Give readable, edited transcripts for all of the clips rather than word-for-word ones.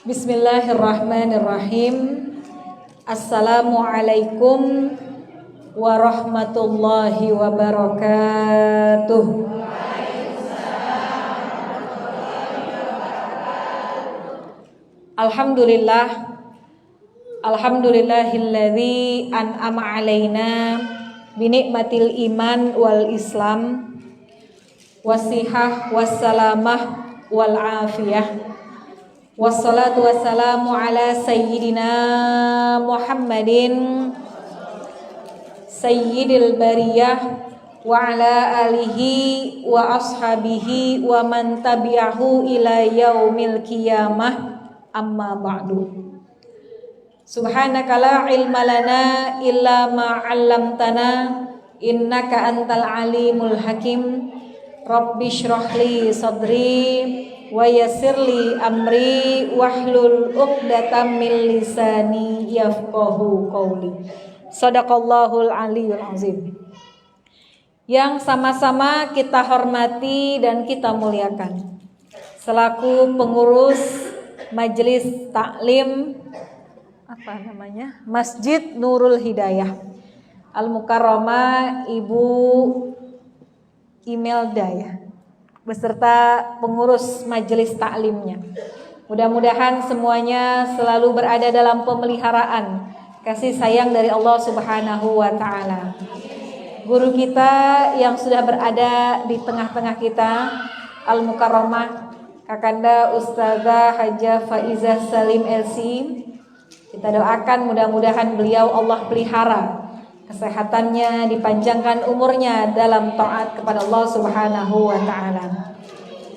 Bismillahirrahmanirrahim. Assalamualaikum warahmatullahi wabarakatuh. Alhamdulillahilladzi an'ama alaina binikmatil iman wal islam wasihah wassalamah wal afiyah. Wassalatu wassalamu ala sayyidina Muhammadin sayyidil bariyah wa ala alihi wa ashabihi wa man tabi'ahu ila yaumil qiyamah, amma ba'du. Subhanaka la ilma lana illa ma 'allamtana innaka antal alimul hakim. Rabbi shrah li sadri wa yassirli amri wahlul 'uqdatam min lisani yafqahu qawli. Shadaqallahul aliyul azim. Yang sama-sama kita hormati dan kita muliakan selaku pengurus Majelis Taklim Masjid Nurul Hidayah Al-Mukarramah Ibu Imelda ya, beserta pengurus majelis taklimnya. Mudah-mudahan semuanya selalu berada dalam pemeliharaan kasih sayang dari Allah Subhanahu wa taala. Guru kita yang sudah berada di tengah-tengah kita, Al-Mukarramah Kakanda Ustazah Hajah Faizah Salim LC, kita doakan mudah-mudahan beliau Allah pelihara kesehatannya, dipanjangkan umurnya dalam taat kepada Allah Subhanahu wa taala.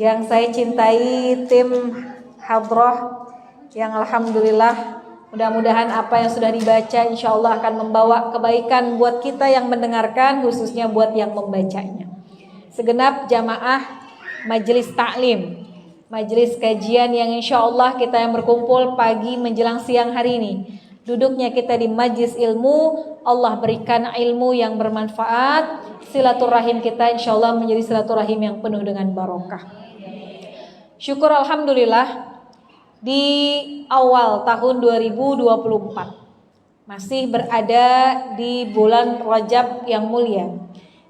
Yang saya cintai tim hadrah yang alhamdulillah mudah-mudahan apa yang sudah dibaca insyaallah akan membawa kebaikan buat kita yang mendengarkan, khususnya buat yang membacanya. Segenap jamaah majelis taklim, majelis kajian yang insyaallah kita yang berkumpul pagi menjelang siang hari ini. Duduknya kita di majlis ilmu, Allah berikan ilmu yang bermanfaat. Silaturahim kita insyaallah menjadi silaturahim yang penuh dengan barokah. Syukur alhamdulillah di awal tahun 2024 masih berada di bulan Rajab yang mulia.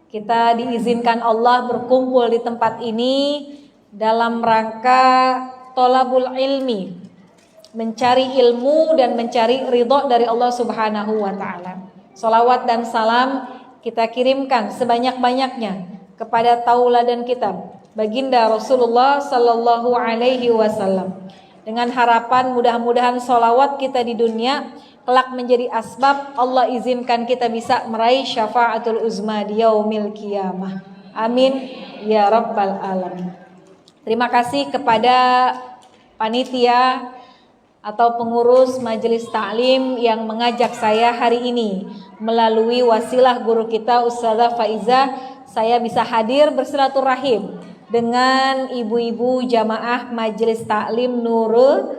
Kita diizinkan Allah berkumpul di tempat ini dalam rangka tolabul ilmi, mencari ilmu dan mencari ridho dari Allah Subhanahu wa taala. Salawat dan salam kita kirimkan sebanyak-banyaknya kepada tauladan kita, baginda Rasulullah sallallahu alaihi wasallam. Dengan harapan mudah-mudahan salawat kita di dunia kelak menjadi asbab Allah izinkan kita bisa meraih syafaatul uzma di yaumil qiyamah. Amin ya rabbal alamin. Terima kasih kepada panitia atau pengurus majelis taklim yang mengajak saya hari ini melalui wasilah guru kita Ustazah Faizah, saya bisa hadir bersilaturahim dengan ibu-ibu jamaah majelis taklim Nurul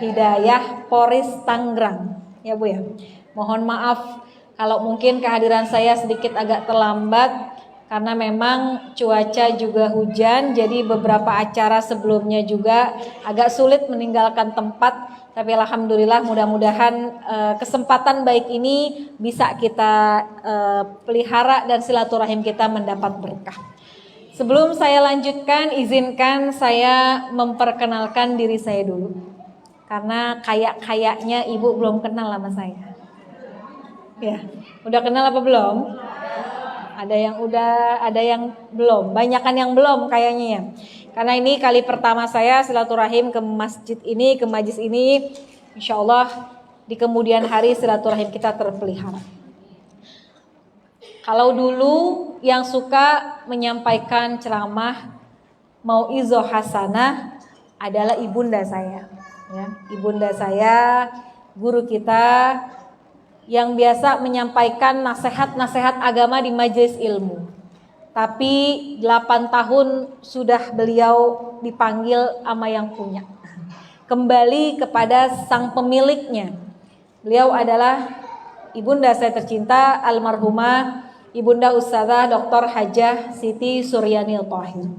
Hidayah Poris Tangerang ya Bu ya. Mohon maaf kalau mungkin kehadiran saya sedikit agak terlambat karena memang cuaca juga hujan, jadi beberapa acara sebelumnya juga agak sulit meninggalkan tempat. Tapi alhamdulillah mudah-mudahan kesempatan baik ini bisa kita pelihara dan silaturahim kita mendapat berkah. Sebelum saya lanjutkan, izinkan saya memperkenalkan diri saya dulu. Karena kayaknya ibu belum kenal sama saya. Ya, udah kenal apa belum? Ada yang udah, ada yang belum. Banyakan yang belum kayaknya ya. Karena ini kali pertama saya silaturahim ke masjid ini, ke majlis ini. Insyaallah di kemudian hari silaturahim kita terpelihara. Kalau dulu yang suka menyampaikan ceramah mauizah hasanah adalah ibunda saya. Ya, ibunda saya, guru kita yang biasa menyampaikan nasihat-nasihat agama di majelis ilmu. Tapi 8 tahun sudah beliau dipanggil sama yang punya. Kembali kepada sang pemiliknya. Beliau adalah ibunda saya tercinta almarhumah Ibunda Ustazah Dr. Hajah Siti Suryanil Thahir.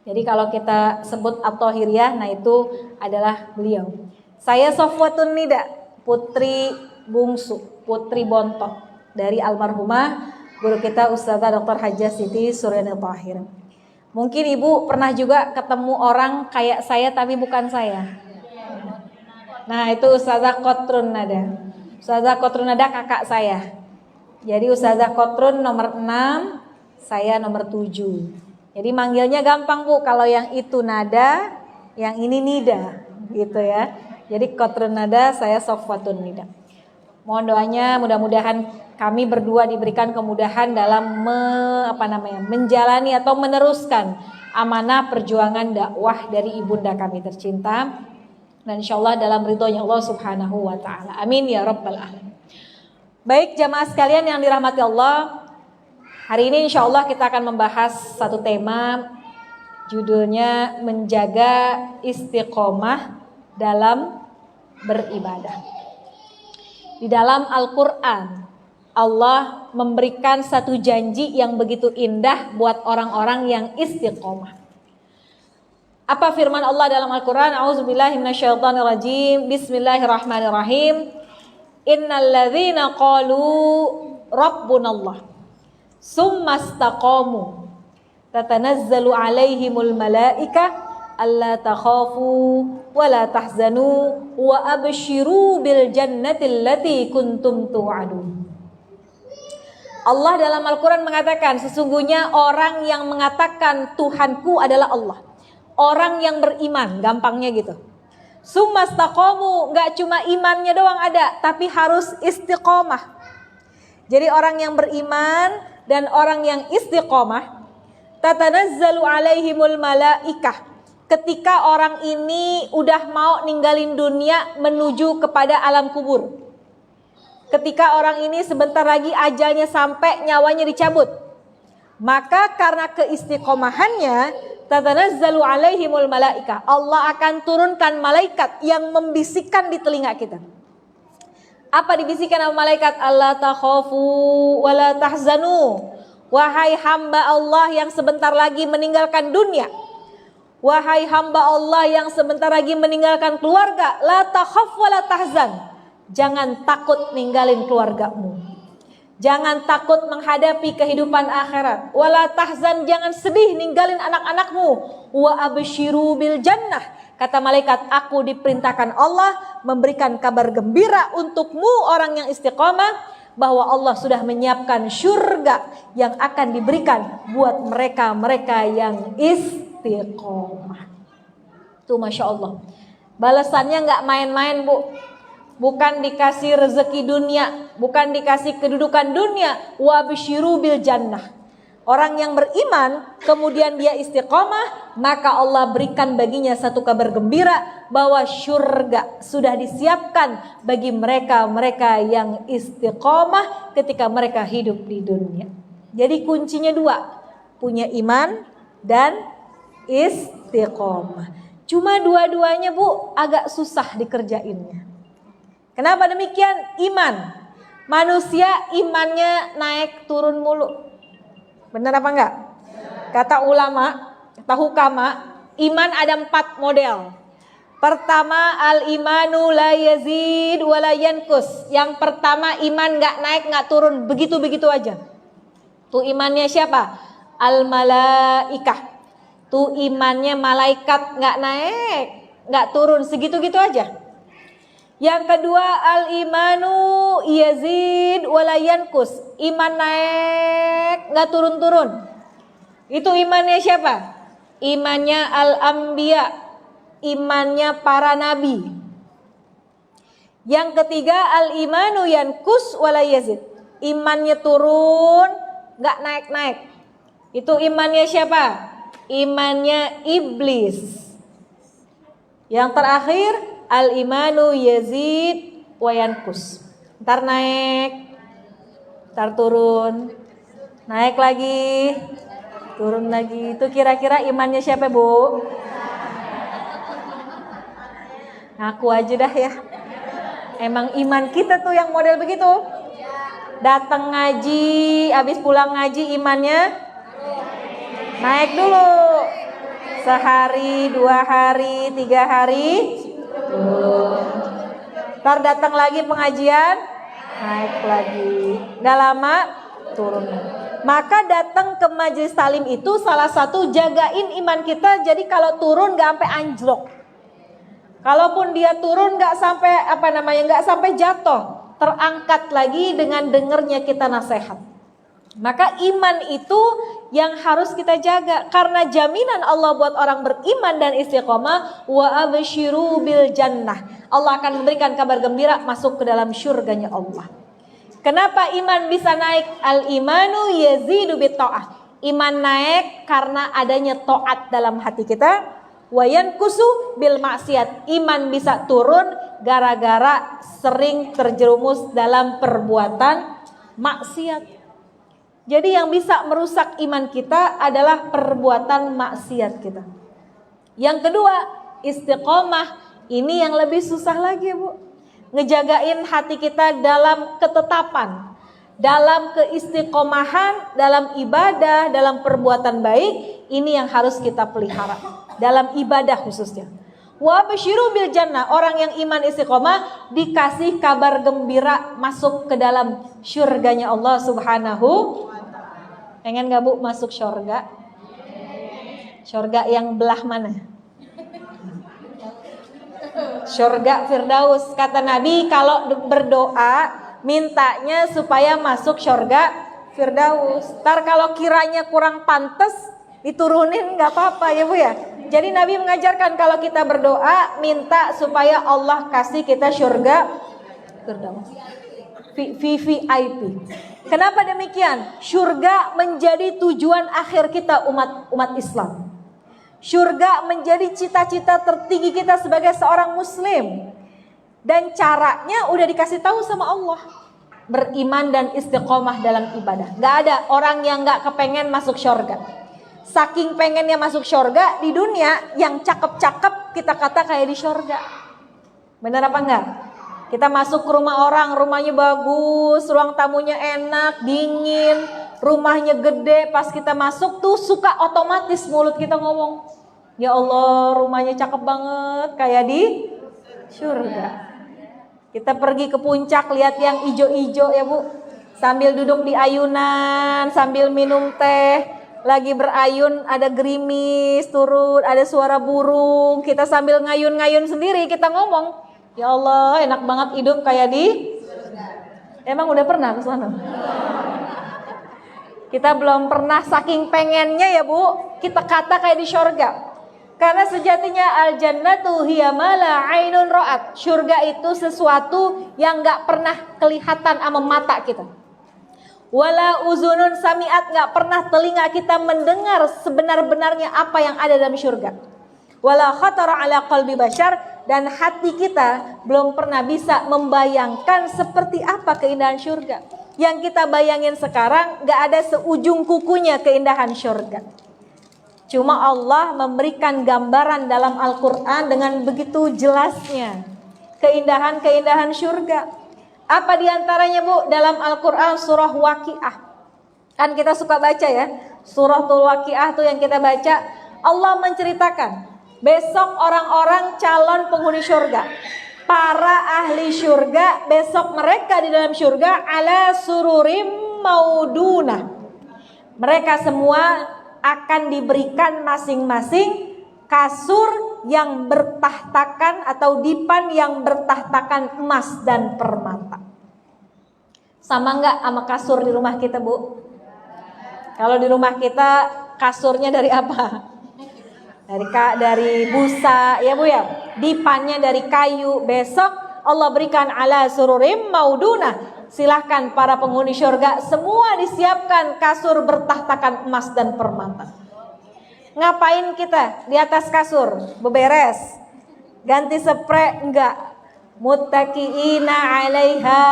Jadi kalau kita sebut At-Thahiriyah, nah itu adalah beliau. Saya Safwatun Nida, putri bungsu, putri bontok dari almarhumah guru kita Ustazah Dr. Hajah Siti Suryani Thahir. Mungkin ibu pernah juga ketemu orang kayak saya tapi bukan saya. Nah itu Ustazah Kotrun Nada. Ustazah Kotrun Nada kakak saya. Jadi Ustazah Kotrun nomor 6, saya nomor 7. Jadi manggilnya gampang Bu, kalau yang itu Nada, yang ini Nida, gitu ya. Jadi Kotrun Nada, saya Safwatun Nida. Mohon doanya, mudah-mudahan kami berdua diberikan kemudahan dalam menjalani atau meneruskan amanah perjuangan dakwah dari ibunda kami tercinta. Dan insya Allah dalam ridhonya Allah Subhanahu wa Ta'ala. Amin ya Rabbal Alamin. Baik jamaah sekalian yang dirahmati Allah. Hari ini insya Allah kita akan membahas satu tema, judulnya menjaga istiqomah dalam beribadah. Di dalam Al-Quran, Allah memberikan satu janji yang begitu indah buat orang-orang yang istiqomah. Apa firman Allah dalam Al-Quran? A'udzubillahi minasyaitonirrajim. Bismillahirrahmanirrahim. Innal ladzina qalu rabbunallah summa istaqamu tatanazzalu alaihimul malaika alla takhafu wa la tahzanu wa abshiru bil jannati allati kuntum tu'adun. Allah dalam Al-Quran mengatakan, sesungguhnya orang yang mengatakan Tuhanku adalah Allah, orang yang beriman, gampangnya gitu. Summa istaqamu, gak cuma imannya doang ada, tapi harus istiqomah. Jadi orang yang beriman dan orang yang istiqomah, tatanazzalu alaihimul malaikah. Ketika orang ini udah mau ninggalin dunia menuju kepada alam kubur. Ketika orang ini sebentar lagi ajalnya sampai, nyawanya dicabut. Maka karena keistiqomahannya, tatanazzalu alaihimul malaikah. Allah akan turunkan malaikat yang membisikkan di telinga kita. Apa dibisikkan sama malaikat? Allah takhafu wa la tahzanu. Wahai hamba Allah yang sebentar lagi meninggalkan dunia. Wahai hamba Allah yang sebentar lagi meninggalkan keluarga. La takhaf wa la tahzan. Jangan takut ninggalin keluargamu. Jangan takut menghadapi kehidupan akhirat. Wa la tahzan, jangan sedih ninggalin anak-anakmu. Wa abshiru bil jannah. Kata malaikat, aku diperintahkan Allah memberikan kabar gembira untukmu orang yang istiqomah, bahwa Allah sudah menyiapkan surga yang akan diberikan buat mereka-mereka yang istiqomah. Tuh Masya Allah. Balasannya gak main-main Bu. Bukan dikasih rezeki dunia, bukan dikasih kedudukan dunia. Wa bisyiru bil jannah. Orang yang beriman, kemudian dia istiqomah, maka Allah berikan baginya satu kabar gembira bahwa surga sudah disiapkan bagi mereka-mereka yang istiqomah ketika mereka hidup di dunia. Jadi kuncinya dua, punya iman dan istiqomah. Cuma dua-duanya Bu agak susah dikerjainnya. Kenapa demikian? Iman. Manusia imannya naik turun mulu. Benar apa enggak? Kata ulama, kata hukama, iman ada 4 model. Pertama, al-imanu la yazid wa la yankus. Yang pertama, iman enggak naik, enggak turun, begitu-begitu aja. Tuh imannya siapa? Al-malaikah. Tuh imannya malaikat, enggak naik, enggak turun, segitu-gitu aja. Yang kedua, al-imanu yazid wala yankus. Iman naik, gak turun-turun. Itu imannya siapa? Imannya al-anbiya. Imannya para nabi. Yang ketiga, al-imanu yankus wala yazid. Imannya turun, gak naik-naik. Itu imannya siapa? Imannya iblis. Yang terakhir, al-imanu yazid wa yankus. Ntar naik, ntar turun, naik lagi, turun lagi. Itu kira-kira imannya siapa Bu? Ngaku aja dah ya. Emang iman kita tuh yang model begitu. Datang ngaji, habis pulang ngaji imannya naik dulu. Sehari, 2 hari, 3 hari turun. Ntar datang lagi pengajian, naik lagi. Gak lama turun. Maka datang ke majelis talim itu salah satu jagain iman kita. Jadi kalau turun gak sampai anjlok. Kalaupun dia turun gak sampai gak sampai jatuh, terangkat lagi dengan dengernya kita nasihat. Maka iman itu yang harus kita jaga, karena jaminan Allah buat orang beriman dan istiqomah, wa absyiru bil jannah. Allah akan memberikan kabar gembira masuk ke dalam syurganya Allah. Kenapa iman bisa naik? Al imanu yazidu bit ta'ah. Iman naik karena adanya taat dalam hati kita. Wayan kusu bil maksiat. Iman bisa turun gara-gara sering terjerumus dalam perbuatan maksiat. Jadi yang bisa merusak iman kita adalah perbuatan maksiat kita. Yang kedua, istiqomah. Ini yang lebih susah lagi, Bu. Ngejagain hati kita dalam ketetapan, dalam keistiqomahan, dalam ibadah, dalam perbuatan baik. Ini yang harus kita pelihara dalam ibadah khususnya. Wa basyiru bil jannah. Orang yang iman istiqomah dikasih kabar gembira masuk ke dalam syurganya Allah Subhanahu. Pengen gak, Bu, masuk syurga? Syurga yang belah mana? Syurga Firdaus. Kata Nabi kalau berdoa mintanya supaya masuk syurga Firdaus. Ntar kalau kiranya kurang pantas diturunin gak apa-apa ya, Bu ya. Jadi Nabi mengajarkan kalau kita berdoa minta supaya Allah kasih kita syurga Firdaus, VVIP. Kenapa demikian? Syurga menjadi tujuan akhir kita umat Islam. Syurga menjadi cita-cita tertinggi kita sebagai seorang muslim. Dan caranya udah dikasih tahu sama Allah. Beriman dan istiqomah dalam ibadah. Gak ada orang yang gak kepengen masuk syurga. Saking pengennya masuk syurga, di dunia yang cakep-cakep kita kata kayak di syurga. Benar apa enggak? Kita masuk ke rumah orang, rumahnya bagus, ruang tamunya enak, dingin, rumahnya gede. Pas kita masuk tuh suka otomatis mulut kita ngomong, ya Allah rumahnya cakep banget kayak di syurga. Kita pergi ke puncak lihat yang ijo-ijo ya, Bu. Sambil duduk di ayunan, sambil minum teh. Lagi berayun ada gerimis turun, ada suara burung. Kita sambil ngayun-ngayun sendiri kita ngomong, ya Allah enak banget hidup kayak di. Emang udah pernah ke sana? Kita belum pernah, saking pengennya ya, Bu. Kita kata kayak di syurga. Karena sejatinya al-jannatu hiya ma la ainun ra'at. Syurga itu sesuatu yang gak pernah kelihatan sama mata kita. Wala uzunun sami'at, gak pernah telinga kita mendengar sebenar-benarnya apa yang ada dalam syurga. Wala khatara ala qalbi bashar, dan hati kita belum pernah bisa membayangkan seperti apa keindahan syurga. Yang kita bayangin sekarang gak ada seujung kukunya keindahan syurga. Cuma Allah memberikan gambaran dalam Al-Quran dengan begitu jelasnya keindahan-keindahan syurga. Apa diantaranya, Bu? Dalam Al-Quran surah Waqiah. Kan kita suka baca ya, suratul Waqiah tuh yang kita baca. Allah menceritakan besok orang-orang calon penghuni syurga, para ahli syurga, besok mereka di dalam syurga ala sururim maudunah. Mereka semua akan diberikan masing-masing kasur yang bertahtakan atau dipan yang bertahtakan emas dan permata. Sama enggak sama kasur di rumah kita, Bu? Kalau di rumah kita kasurnya dari apa? Dari busa ya, Bu ya. Dipannya dari kayu. Besok Allah berikan ala sururim maudunah. Silahkan para penghuni syurga semua disiapkan kasur bertahtakan emas dan permata. Ngapain kita di atas kasur? Beberes, ganti spray? Enggak. Muttaqiina 'alaiha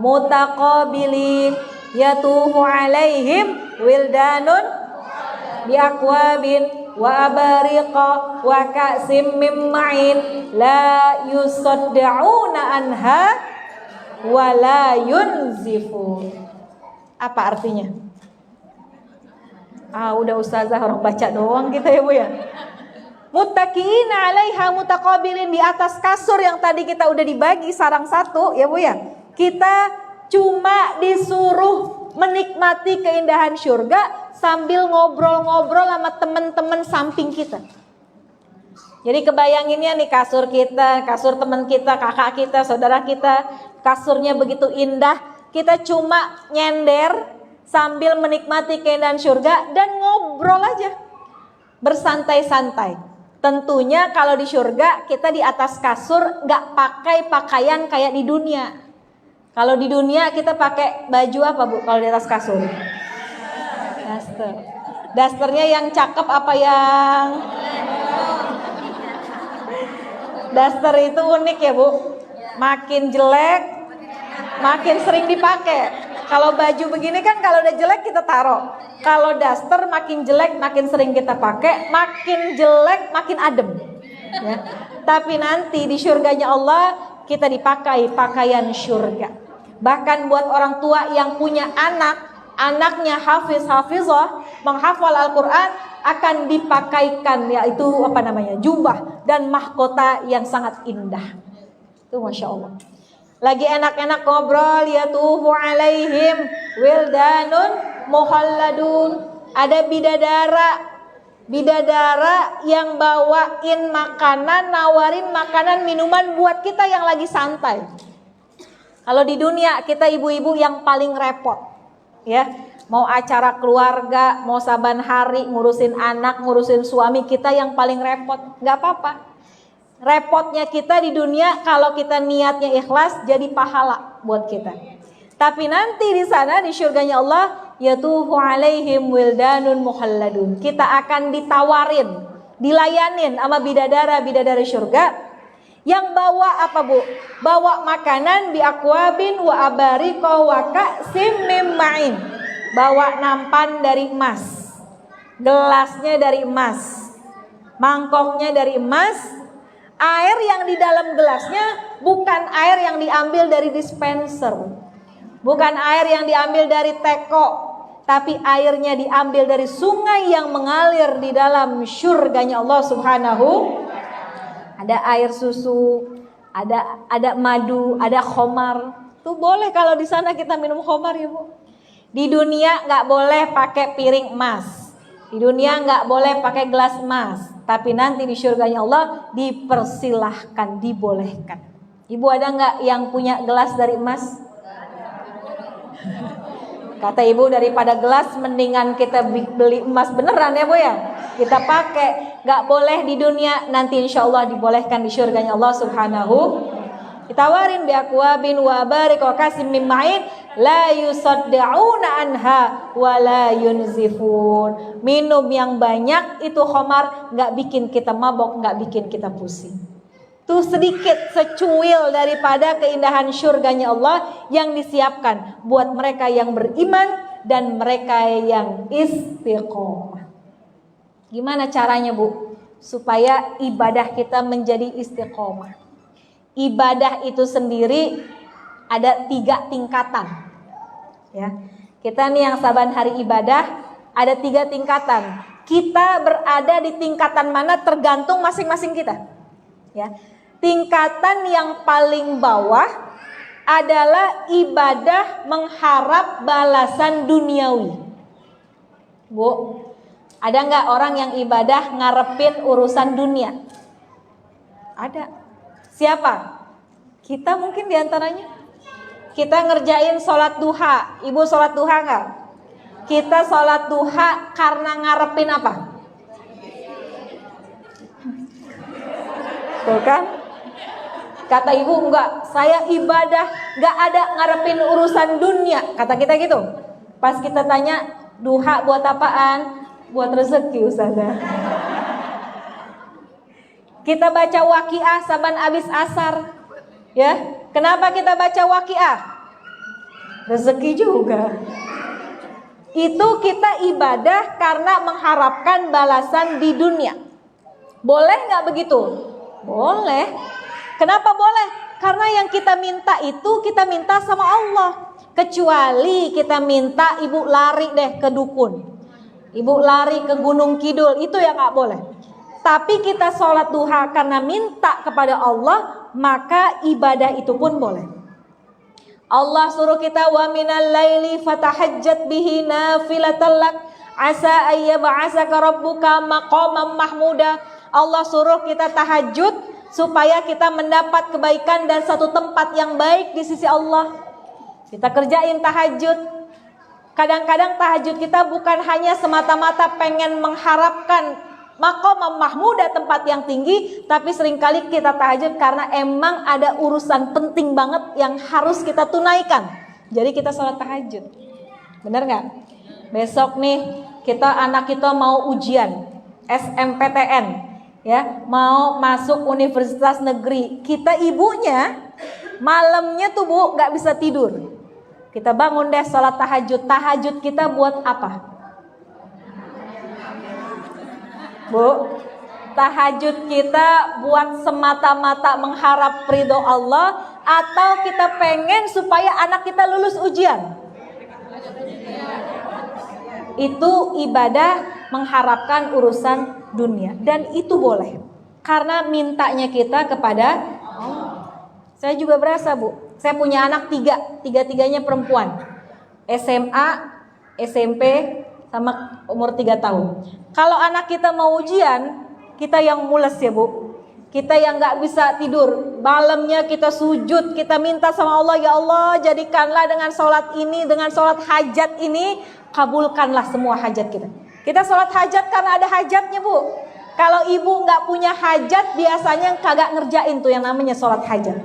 mutaqabilin yatufu 'alaihim wildanun biaqwabin wa abariqa wa ka'sim min ma'in la yusaddauna anha wa la yunzifun. Apa artinya? Udah ustazah orang baca doang kita ya, Bu ya. Muttaqiina 'alaiha mutaqabilin, di atas kasur yang tadi kita udah dibagi sarang satu ya Bu ya. Kita cuma disuruh menikmati keindahan surga sambil ngobrol-ngobrol sama teman-teman samping kita. Jadi kebayanginnya nih kasur kita, kasur teman kita, kakak kita, saudara kita, kasurnya begitu indah. Kita cuma nyender sambil menikmati keindahan surga dan ngobrol aja, bersantai-santai. Tentunya kalau di surga kita di atas kasur nggak pakai pakaian kayak di dunia. Kalau di dunia kita pakai baju apa Bu kalau di atas kasur? Daster. Dasternya yang cakep apa yang? Daster itu unik ya Bu. Makin jelek, makin sering dipakai. Kalau baju begini kan kalau udah jelek kita taruh. Kalau daster makin jelek makin sering kita pakai, makin jelek makin adem. Ya. Tapi nanti di surganya Allah kita dipakai pakaian surga. Bahkan buat orang tua yang punya anak, anaknya hafizah, menghafal Al-Quran, akan dipakaikan yaitu jubah dan mahkota yang sangat indah. Itu Masya Allah. Lagi enak-enak ngobrol, yatufu alaihim wildanun muhalladun. Ada bidadara yang bawain makanan, nawarin makanan, minuman buat kita yang lagi santai. Kalau di dunia kita ibu-ibu yang paling repot, ya. Mau acara keluarga, mau saban hari ngurusin anak, ngurusin suami, kita yang paling repot. Gak apa-apa. Repotnya kita di dunia kalau kita niatnya ikhlas jadi pahala buat kita. Tapi nanti di sana di surganya Allah yatufu alaihim wildanun muhalladun. Kita akan ditawarin, dilayanin sama bidadara-bidadari surga yang bawa apa Bu? Bawa makanan bi akwabin wa abariqa wa ka'sim mim ma'in. Bawa nampan dari emas. Gelasnya dari emas. Mangkoknya dari emas. Air yang di dalam gelasnya bukan air yang diambil dari dispenser. Bukan air yang diambil dari teko, tapi airnya diambil dari sungai yang mengalir di dalam surganya Allah Subhanahu. Ada air susu, ada madu, ada khomar. Tuh boleh kalau di sana kita minum khomar ya Bu. Di dunia nggak boleh pakai piring emas. Di dunia nggak boleh pakai gelas emas. Tapi nanti di surganya Allah dipersilahkan, dibolehkan. Ibu ada nggak yang punya gelas dari emas? Kata ibu daripada gelas mendingan kita beli emas beneran ya Bu ya. Kita pakai, nggak boleh di dunia, nanti insya Allah dibolehkan di surganya Allah Subhanahu. Ditawarin biakwabin wa barik wa kasim mim ma'in la yusaddauna anha wa la yunzifun. Minum yang banyak itu khamar, nggak bikin kita mabok, nggak bikin kita pusing. Tuh sedikit secuil daripada keindahan surganya Allah yang disiapkan buat mereka yang beriman dan mereka yang istiqomah. Gimana caranya Bu? Supaya ibadah kita menjadi istiqomah. Ibadah itu sendiri ada 3 tingkatan. Ya, kita nih yang saban hari ibadah ada 3 tingkatan. Kita berada di tingkatan mana tergantung masing-masing kita. Ya, tingkatan yang paling bawah adalah ibadah mengharap balasan duniawi. Bu, ada nggak orang yang ibadah ngarepin urusan dunia? Ada. Siapa? Kita mungkin diantaranya. Kita ngerjain sholat duha. Ibu sholat duha nggak? Kita sholat duha karena ngarepin apa? Tuh kan? Kata ibu enggak, saya ibadah nggak ada ngarepin urusan dunia. Kata kita gitu. Pas kita tanya, duha buat apaan? Buat rezeki Ustazah. Kita baca waqiah saban abis asar. Ya, kenapa kita baca waqiah? Rezeki juga. Itu kita ibadah karena mengharapkan balasan di dunia. Boleh nggak begitu? Boleh. Kenapa boleh? Karena yang kita minta itu kita minta sama Allah. Kecuali kita minta ibu lari deh ke dukun, ibu lari ke Gunung Kidul, itu yang nggak boleh. tapi kita sholat duha karena minta kepada Allah, maka ibadah itu pun boleh. Allah suruh kita wa minal laili fatahajjat bihi nafilatan lak asa ayyab'asaka rabbuka maqaman mahmuda. Allah suruh kita tahajud supaya kita mendapat kebaikan dan satu tempat yang baik di sisi Allah. Kita kerjain tahajud. Kadang-kadang tahajud kita bukan hanya semata-mata pengen mengharapkan maqam mahmuda, tempat yang tinggi, tapi seringkali kita tahajud karena emang ada urusan penting banget yang harus kita tunaikan. Jadi kita sholat tahajud. Bener nggak? Besok nih anak kita mau ujian SMPTN, ya, mau masuk universitas negeri. Kita ibunya malamnya tuh Bu nggak bisa tidur. Kita bangun deh sholat tahajud. Tahajud kita buat apa? Bu, tahajud kita buat semata-mata mengharap ridho Allah atau kita pengen supaya anak kita lulus ujian? Itu ibadah mengharapkan urusan dunia, dan itu boleh karena mintanya kita kepada Allah. Saya juga berasa Bu, saya punya anak tiga-tiganya perempuan, SMA, SMP, sama umur 3 tahun. Kalau anak kita mau ujian, kita yang mules ya Bu, kita yang gak bisa tidur, malamnya kita sujud, kita minta sama Allah, ya Allah jadikanlah dengan sholat ini, dengan sholat hajat ini, kabulkanlah semua hajat kita. Kita sholat hajat karena ada hajatnya Bu. Kalau ibu gak punya hajat, biasanya kagak ngerjain tuh yang namanya sholat hajat.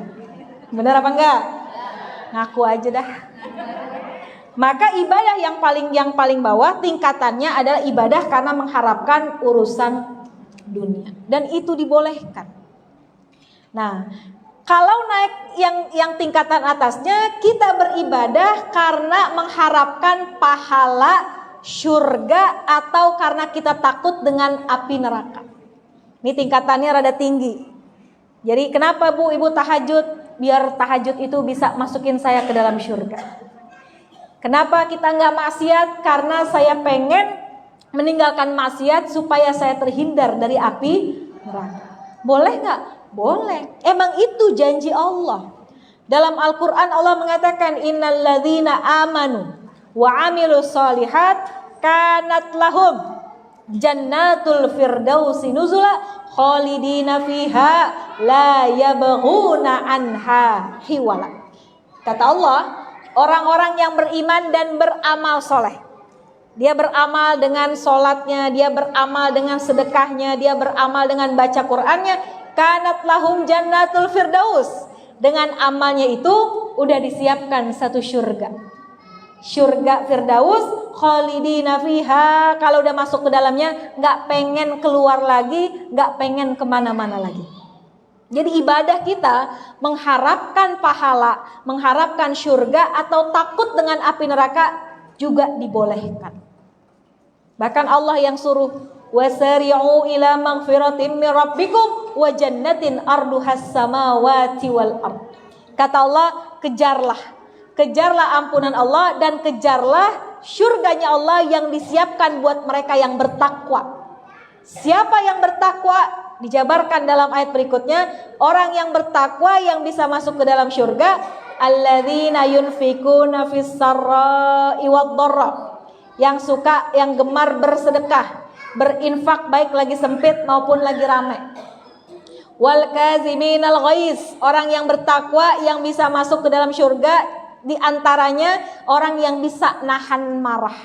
Bener apa enggak? Ngaku aja dah. Maka ibadah yang paling bawah tingkatannya adalah ibadah karena mengharapkan urusan dunia, dan itu dibolehkan. Nah, kalau naik yang tingkatan atasnya, kita beribadah karena mengharapkan pahala surga atau karena kita takut dengan api neraka. Ini tingkatannya rada tinggi. Jadi kenapa Bu ibu tahajud? Biar tahajud itu bisa masukin saya ke dalam surga. Kenapa kita nggak maksiat? Karena saya pengen meninggalkan maksiat supaya saya terhindar dari api neraka. Boleh nggak? Boleh. Emang itu janji Allah. Dalam Al-Quran Allah mengatakan innalladzina amanu wa amilus solihat kanat lahum jannatul firdausi nuzula khalidina fiha la yabghuna anha hiwala. Kata Allah, orang-orang yang beriman dan beramal soleh, dia beramal dengan sholatnya, dia beramal dengan sedekahnya, dia beramal dengan baca Qur'annya, kanat lahum jannatul firdaus. Dengan amalnya itu udah disiapkan satu surga, surga firdaus, khalidina fiha. Kalau udah masuk ke dalamnya nggak pengen keluar lagi, nggak pengen kemana-mana lagi. Jadi ibadah kita mengharapkan pahala, mengharapkan surga atau takut dengan api neraka juga dibolehkan. Bahkan Allah yang suruh wasari'u ila maghfiratin min rabbikum wa jannatin arduhas samawati wal ard. Kata Allah, kejarlah ampunan Allah dan kejarlah surganya Allah yang disiapkan buat mereka yang bertakwa. Siapa yang bertakwa? Dijabarkan dalam ayat berikutnya, orang yang bertakwa yang bisa masuk ke dalam surga, alladzina yunfikuna fis sarra'i wad dharra, yang suka, yang gemar bersedekah, berinfak baik lagi sempit maupun lagi ramai. Wal kaziminal ghaiz, orang yang bertakwa yang bisa masuk ke dalam surga diantaranya orang yang bisa nahan marah.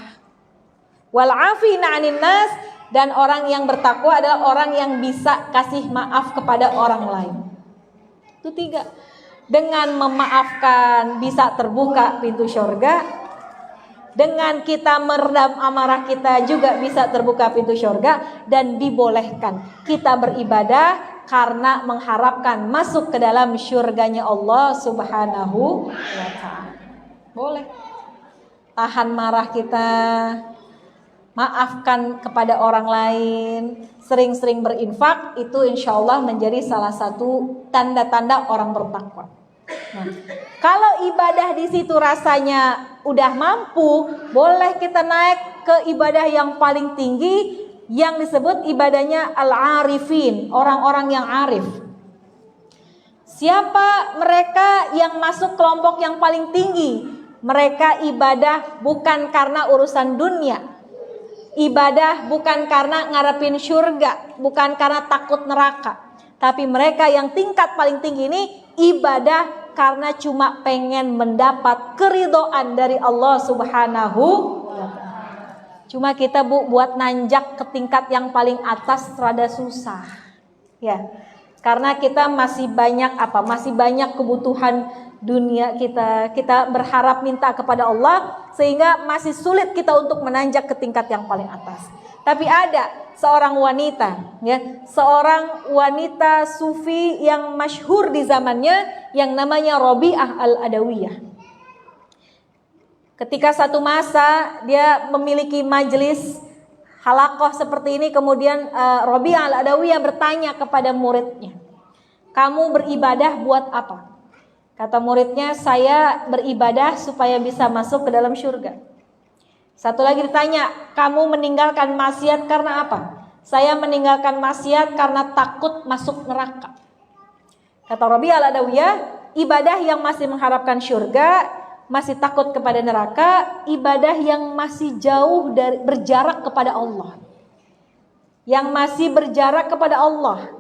Wal afina 'anil nas, dan orang yang bertakwa adalah orang yang bisa kasih maaf kepada orang lain. Itu 3. Dengan memaafkan bisa terbuka pintu surga. Dengan kita meredam amarah kita juga bisa terbuka pintu surga. Dan dibolehkan kita beribadah karena mengharapkan masuk ke dalam surganya Allah Subhanahu wa ta'ala. Boleh. Tahan marah kita, maafkan kepada orang lain, sering-sering berinfak, itu insya Allah menjadi salah satu tanda-tanda orang bertakwa. Nah, kalau ibadah di situ rasanya udah mampu, boleh kita naik ke ibadah yang paling tinggi, yang disebut ibadahnya al-arifin, orang-orang yang arif. Siapa mereka yang masuk kelompok yang paling tinggi? Mereka ibadah bukan karena urusan dunia, ibadah bukan karena ngarepin surga, bukan karena takut neraka. Tapi mereka yang tingkat paling tinggi ini ibadah karena cuma pengen mendapat keridhaan dari Allah Subhanahu wa ta'ala. Cuma kita buat nanjak ke tingkat yang paling atas rada susah. Ya. Karena kita masih banyak kebutuhan dunia kita berharap minta kepada Allah sehingga masih sulit kita untuk menanjak ke tingkat yang paling atas. Tapi ada seorang wanita, ya, seorang wanita sufi yang masyhur di zamannya yang namanya Rabi'ah al-Adawiyah. Ketika satu masa dia memiliki majelis halakoh seperti ini, kemudian Rabi'ah al-Adawiyah bertanya kepada muridnya, "Kamu beribadah buat apa?" Kata muridnya, "Saya beribadah supaya bisa masuk ke dalam surga." Satu lagi ditanya, "Kamu meninggalkan maksiat karena apa?" "Saya meninggalkan maksiat karena takut masuk neraka." Kata Rabi'ah al-Adawiyah, ibadah yang masih mengharapkan surga, masih takut kepada neraka, ibadah yang masih jauh dari berjarak kepada Allah. Yang masih berjarak kepada Allah.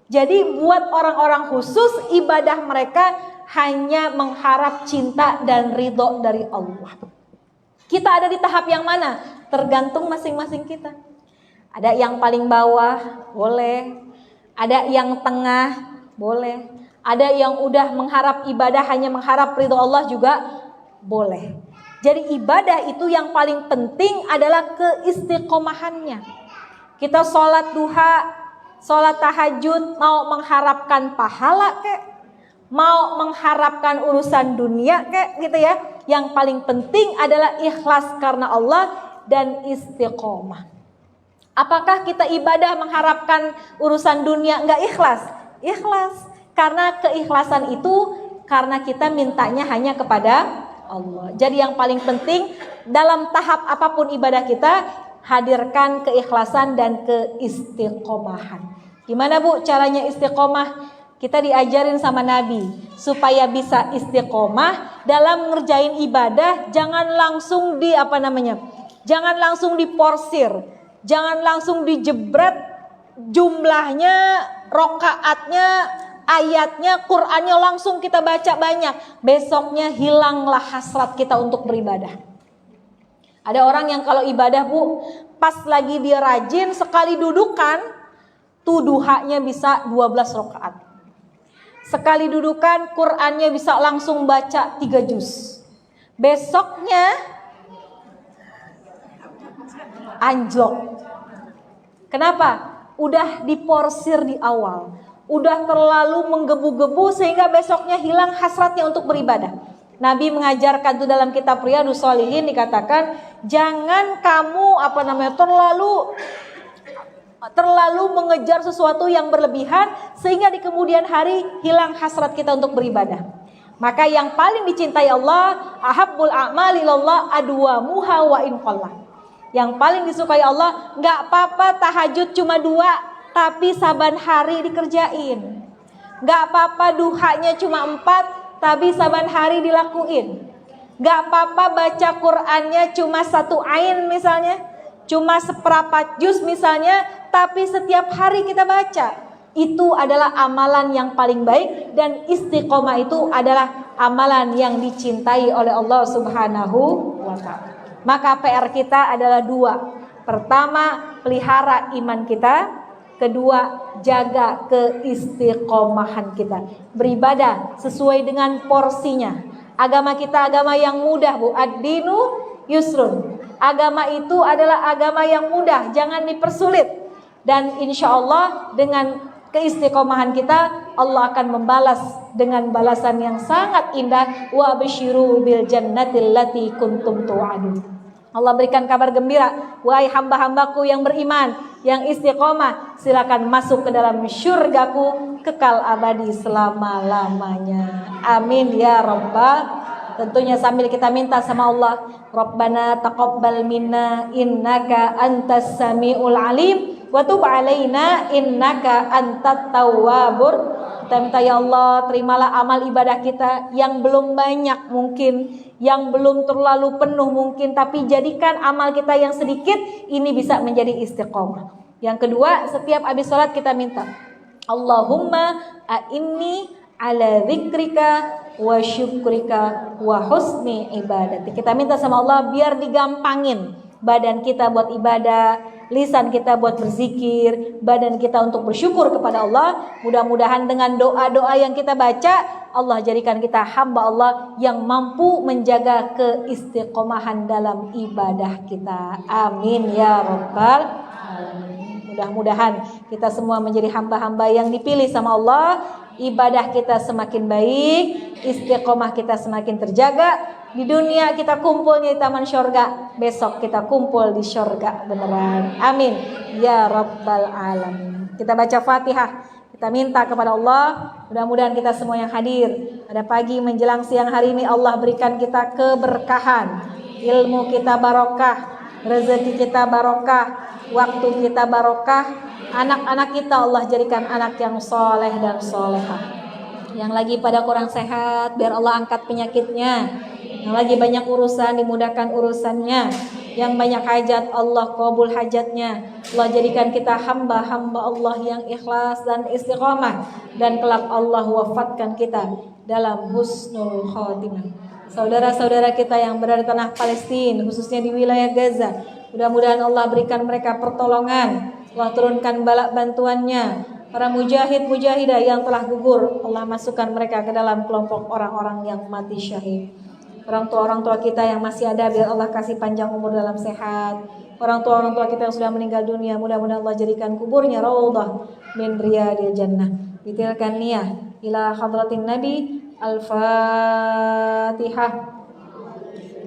Jadi buat orang-orang khusus ibadah mereka hanya mengharap cinta dan ridho dari Allah. Kita ada di tahap yang mana? Tergantung masing-masing kita. Ada yang paling bawah, boleh. Ada yang tengah, boleh. Ada yang udah mengharap ibadah hanya mengharap ridho Allah juga boleh. Jadi ibadah itu yang paling penting adalah keistiqomahannya. Kita sholat duha, sholat tahajud, mau mengharapkan pahala kek, mau mengharapkan urusan dunia kek, gitu ya. Yang paling penting adalah ikhlas karena Allah dan istiqomah. Apakah kita ibadah mengharapkan urusan dunia enggak ikhlas? Ikhlas. Karena keikhlasan itu karena kita mintanya hanya kepada Allah. Jadi yang paling penting dalam tahap apapun ibadah kita, hadirkan keikhlasan dan keistiqomahan. Gimana Bu caranya istiqomah? Kita diajarin sama Nabi supaya bisa istiqomah dalam ngerjain ibadah, jangan langsung jangan langsung diporsir, jangan langsung dijebret jumlahnya, rokaatnya, ayatnya, Qur'annya langsung kita baca banyak. Besoknya hilanglah hasrat kita untuk beribadah. Ada orang yang kalau ibadah Bu, pas lagi dia rajin, sekali dudukan, tuh duhanya bisa 12 rakaat. Sekali dudukan, Qur'annya bisa langsung baca 3 juz. Besoknya anjlok. Kenapa? Udah diporsir di awal. Udah terlalu menggebu-gebu sehingga besoknya hilang hasratnya untuk beribadah. Nabi mengajarkan itu dalam kitab Riyadhus Shalihin, dikatakan jangan kamu terlalu mengejar sesuatu yang berlebihan sehingga di kemudian hari hilang hasrat kita untuk beribadah. Maka yang paling dicintai Allah, ahabbul a'mali ilallah adwamuha wa in qalla. Yang paling disukai Allah, enggak apa-apa tahajud cuma 2, tapi saban hari dikerjain. Enggak apa-apa duhanya cuma 4, tapi saban hari dilakuin. Enggak apa-apa baca Qur'annya cuma 1 ain misalnya, cuma seperempat juz misalnya, tapi setiap hari kita baca. Itu adalah amalan yang paling baik dan istiqomah itu adalah amalan yang dicintai oleh Allah Subhanahu wa ta'ala. Maka PR kita adalah 2. Pertama, pelihara iman kita. Kedua, jaga keistiqomahan kita. Beribadah sesuai dengan porsinya. Agama kita agama yang mudah Bu. Ad-dinu yusrun. Agama itu adalah agama yang mudah, jangan dipersulit. Dan insya Allah dengan keistiqomahan kita, Allah akan membalas dengan balasan yang sangat indah. Wa absyiru bil jannatil lati kuntum tu'adun. Allah berikan kabar gembira, wahai hamba-hambaku yang beriman, yang istiqomah, silakan masuk ke dalam syurgaku kekal abadi selama-lamanya. Amin ya rabbal Tentunya sambil kita minta sama Allah, Rabbana taqabbal minna innaka antas samiul alim wa tub alaina innaka antat tawwabur. Kita minta ya Allah, terimalah amal ibadah kita yang belum banyak mungkin, yang belum terlalu penuh mungkin, tapi jadikan amal kita yang sedikit ini bisa menjadi istiqomah. Yang kedua, setiap habis sholat kita minta, Allahumma a'inni ala dzikrika wa syukrika wa husni ibadati. Kita minta sama Allah biar digampangin badan kita buat ibadah, lisan kita buat berzikir, badan kita untuk bersyukur kepada Allah. Mudah-mudahan dengan doa-doa yang kita baca, Allah jadikan kita hamba Allah yang mampu menjaga keistiqomahan dalam ibadah kita. Amin ya rabbal alamin. Mudah-mudahan kita semua menjadi hamba-hamba yang dipilih sama Allah. Ibadah kita semakin baik, istiqomah kita semakin terjaga. Di dunia kita kumpulnya di taman syurga, besok kita kumpul di syurga beneran. Amin ya rabbal alamin. Kita baca Fatihah, kita minta kepada Allah, mudah-mudahan kita semua yang hadir pada pagi menjelang siang hari ini Allah berikan kita keberkahan, ilmu kita barokah, rezeki kita barokah, waktu kita barokah, anak-anak kita Allah jadikan anak yang soleh dan solehah. Yang lagi pada kurang sehat, biar Allah angkat penyakitnya. Yang lagi banyak urusan, dimudahkan urusannya. Yang banyak hajat, Allah kabul hajatnya. Allah jadikan kita hamba-hamba Allah yang ikhlas dan istiqamah. Dan kelak Allah wafatkan kita dalam husnul khotimah. Saudara-saudara kita yang berada di tanah Palestina, khususnya di wilayah Gaza, mudah-mudahan Allah berikan mereka pertolongan. Allah turunkan bala bantuannya. Para mujahid-mujahidah yang telah gugur, Allah masukkan mereka ke dalam kelompok orang-orang yang mati syahid. Orang tua kita yang masih ada, biar Allah kasih panjang umur dalam sehat. Orang tua kita yang sudah meninggal dunia, mudah-mudahan Allah jadikan kuburnya raudhah min riyadil jannah. Bitilkan niyah ila hadratin Nabi. Al-Fatihah.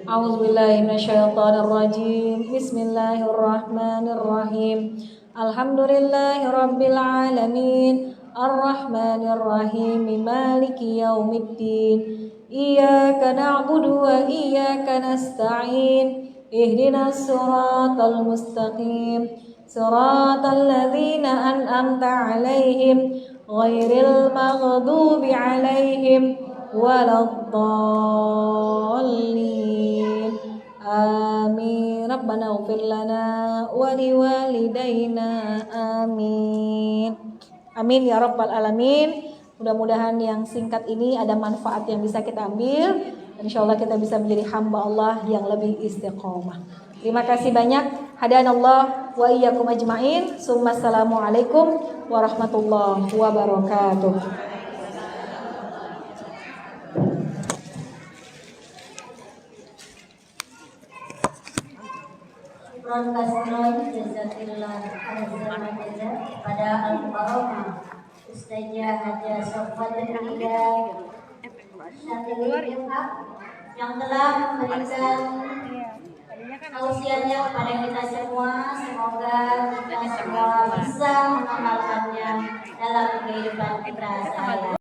A'udzubillahi minasyaitonirrajim. Bismillahirrahmanirrahim. Alhamdulillahi rabbil alamin. Ar-Rahmanir-Rahim. Maliki yaumiddin. Iyyaka na'budu wa iyyaka nasta'in. Ihdinas siratal mustaqim. Siratal ladzina an'amta 'alaihim ghairil maghdubi 'alaihim waladdallin. Amin. Rabbana ighfir lana wa liwalidayna. Amin. Amin ya rabbal alamin. Mudah-mudahan yang singkat ini ada manfaat yang bisa kita ambil. Insyaallah kita bisa menjadi hamba Allah yang lebih istiqomah. Terima kasih banyak. Hadanallah wa iyyakum ajmain. Assalamualaikum warahmatullahi wabarakatuh. Jazakillah pada Al-Mukarramah Ustazah Haja Sofwatul Ida yang telah memberikan tausiahnya kepada kita semua. Semoga kita semua bisa mengamalkannya dalam kehidupan kita sehari-hari.